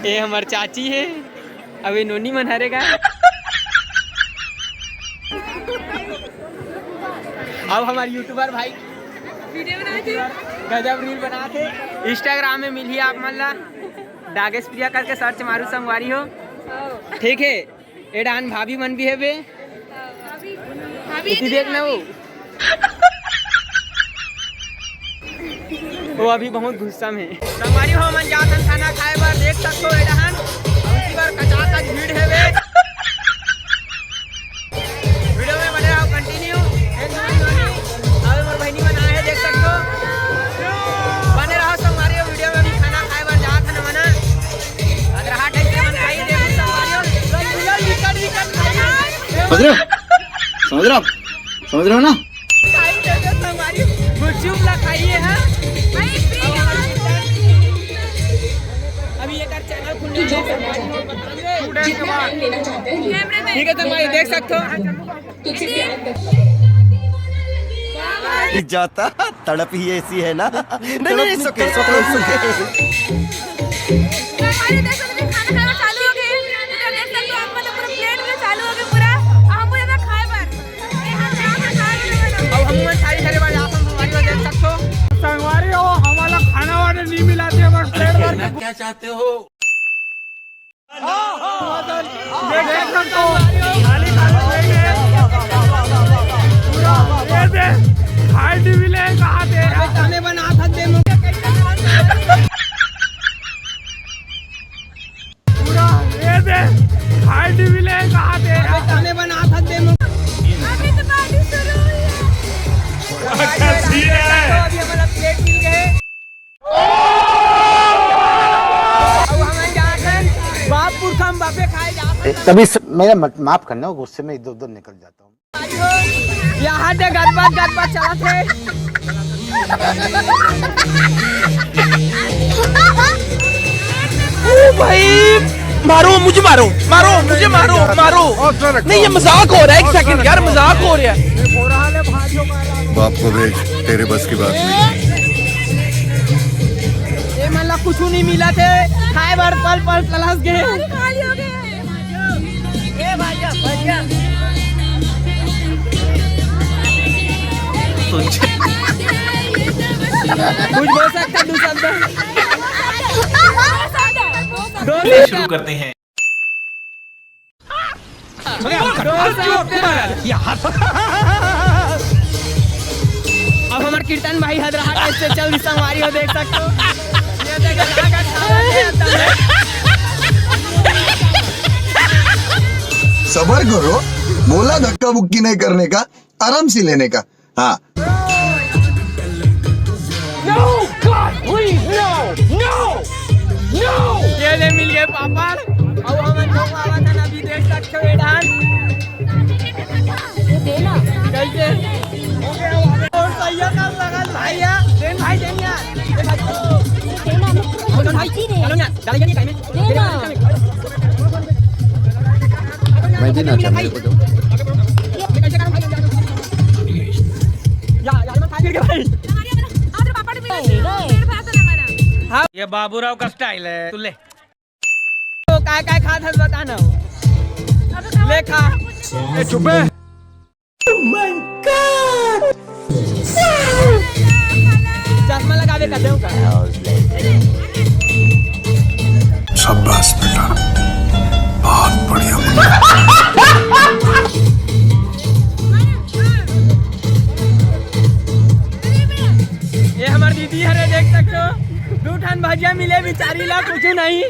ये हमार चाची है, अभी नोनी मन हरेगा। अब हमारे यूट्यूबर भाई वीडियो बनाए थे, गजब रील बना थे। इंस्टाग्राम में मिली आप मन ला डागेश प्रिया करके सर्च मारू संगवारी हो, ठीक है। एडान भाभी मन भी है बे, इसी देख ना वो अभी बहुत गुस्सा में संगवारी हो। मन जातन खाना खाए बार देख सकते हो एडान उसी बार कचाकच भीड़ है बे। वीडियो में बने रहो कंटिन्यू। और मोर बहनी बना है देख सकते हो, बने रहो संगवारी हो। वीडियो में भी खाना खाए बार जात है मना अगर हाट ऐसे मन खाई देखो संगवारी हो। विकट विकट खाई समझ रहे हो, समझ रहे हो, समझ रहे हो ना। खाई देखो संगवारी गुपचुप ला खाइए है। अभी ये कर चैनल खुलने ठीक है तो भाई देख सकते हो। जाता तड़प ही ऐसी है ना। नहीं सुके संगवारी हो हमारा खाना वाले नहीं मिलाते हमारे प्लेट भर। क्या चाहते हो? बना सकते पूरा ये दे हाइट भी ले कहा दे खाने बना सकते प्लेट मिल गए। बाप पुरखा बापे खाए जाते तभी मेरा माफ करना, गुस्से में इधर उधर निकल जाता हूँ। यहाँ से गदबाद चला थे। भाई मारो मुझे, मारो मारो मुझे, मारो मारो। नहीं ये मजाक हो रहा है, एक सेकंड यार मजाक हो रहा है। बाप को भेज, तेरे बस की बात नहीं। ये मतलब कुछ नहीं मिला थे, खाए बार पल पल तलाश गए। कुछ बोल सकता दूसरा शुरू करते हैं। अब हमारे कीर्तन भाई हैदराबाद से चल संगवारी हो देख सकते हो। सबर करो, बोला धक्का बुक्की नहीं करने का, आराम से लेने का। हाँ ये ले मिल गए पापड़। अब हम अभी देख सकते हो एडान कैसे और सैया का लगा भैया देन भाई देन यार मैं देना चाहता मेरे को दो। हाँ ये बाबूराव का स्टाइल है। तू ले तो काय खात है बताना ले खा। ए चुप है। चश्मा लगा दे कर का। शाबाश बेटा, बहुत बढ़िया। ये हमारी दीदी है देख सकते हो। 2 ठन भजिया मिले बिचारी ला कुछ नहीं,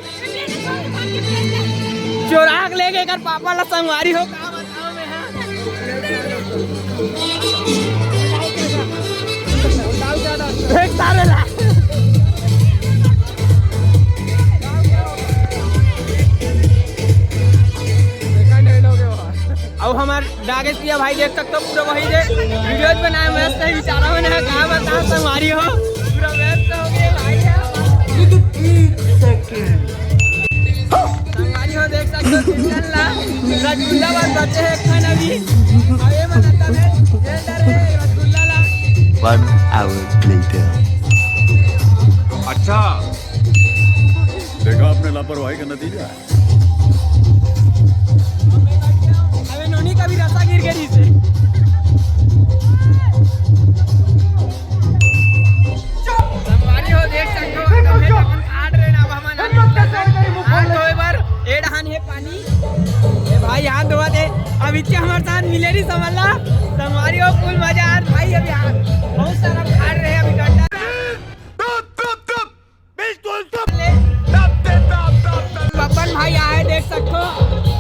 चोराक ले गए कर पापा ला संगवारी हो। का बताओ मैं देख सारे ला। अब हमारे डागेश प्रिया भाई देख सकते हो पूरा वही दे वीडियो बनाए मस्त है बेचारा मैंने कहा बता संगवारी हो पूरा व्यस्त हो गए भाई। संगवारी हो देख सकते हो रसगुल्ला बस बचे है खाना भी अबे बनाता है रसगुल्ला ला। 1 hour later। अच्छा देखा आपने लापरवाही का नतीजा है। अबे नोनी का भी रसा गिर गई से। संगवारी हो देख सकते हो एकदम है अपन काट रहे ना अब हमारा हाथ धोए बार ए डहान है पानी ए भाई हाथ धोवा दे अब इच्छे हमारे साथ मिले नहीं समझला संगवारी हो फुल मजा आ भाई अभी हाथ बहुत सारा काट रहे हैं अभी गड्ढा बब्बन भाई आए देख सकते हो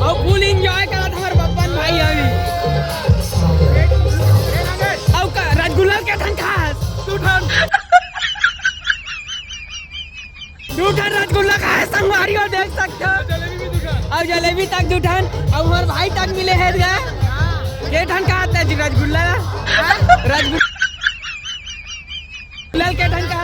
और फुल एंजॉय करत हमारे बब्बन भाई अभी अब का रसगुल्ला के ठन खास तू ठन रसगुल्ला खाए संगवारी हो देख सकते हो और जलेबी तक दूठन और हमारे भाई तक मिले हैं गए के ठन का आता है रसगुल्ला रसगुल्ला के ठन का